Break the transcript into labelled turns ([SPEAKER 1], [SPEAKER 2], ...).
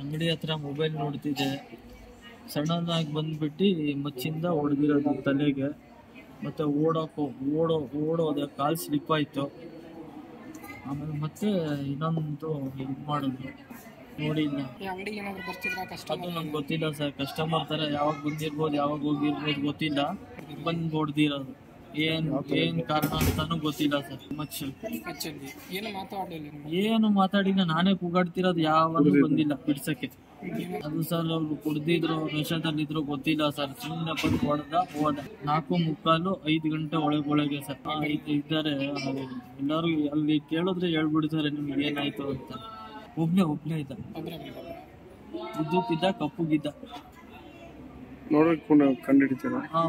[SPEAKER 1] ಅಂಗಡಿ ಹತ್ರ ಮೊಬೈಲ್ ನೋಡ್ತಿದ್ದೆ, ಸಡನ್ ಆಗಿ ಬಂದ್ಬಿಟ್ಟು ಮಚ್ಚಿಂದ ಹೊಡೆದಿರೋದು ತಲೆಗೆ. ಮತ್ತೆ ಓಡೋದೆ, ಕಾಲ್ ಸ್ಲಿಪ್ ಆಯ್ತು. ಆಮೇಲೆ ಮತ್ತೆ ಇನ್ನೊಂದು ಇದು ಮಾಡಿದ್ರು, ನೋಡಿಲ್ಲ. ಅದು ನಂಗೆ ಗೊತ್ತಿಲ್ಲ ಸರ್, ಕಸ್ಟಮರ್ ತರ ಯಾವಾಗ ಬಂದಿರ್ಬೋದು ಯಾವಾಗ ಹೋಗಿರ್ಬೋದು ಗೊತ್ತಿಲ್ಲ, ಬಂದು ಹೊಡೆದಿರೋದು. ಏನ್ ಕಾರಣ ಅಂತಾನು ಗೊತ್ತಿಲ್ಲ ಸರ್. ಏನು ಮಾತಾಡಿಲ್ಲ, ನಾನೇ ಕೂಗಾಡ್ತಿರೋದು, ಯಾವನು ಬಂದಿಲ್ಲ ಬಿಡ್ಸಕ್ಕೆ. ಅದು ಸರ್ ಅವ್ರು ಕುಡ್ದಿದ್ರು, ನಶದಲ್ಲಿದ್ರು ಗೊತ್ತಿಲ್ಲ ಸರ್, ಸುಮ್ಮನೆ ಬಂದು ಹೋದ. 4:45 5 ಗಂಟೆ ಒಳಗೆ ಸರ್ ಇದ್ದಾರೆ. ಎಲ್ಲರೂ ಅಲ್ಲಿ ಕೇಳಿದ್ರೆ ಹೇಳ್ಬಿಡ್ತಾರೆ ನಿಮ್ಗೆ ಏನಾಯ್ತು ಅಂತ. ಒಬ್ನೇ ಇದ್ದ, ಉದ್ದುಕ್ಕಿದ್ದ, ಕಪ್ಪುಗಿದ್ದ.
[SPEAKER 2] ನೋಡಕ್ ಕಂಡು ಹಿಡಿತೀರಾ?
[SPEAKER 1] ಹಾ.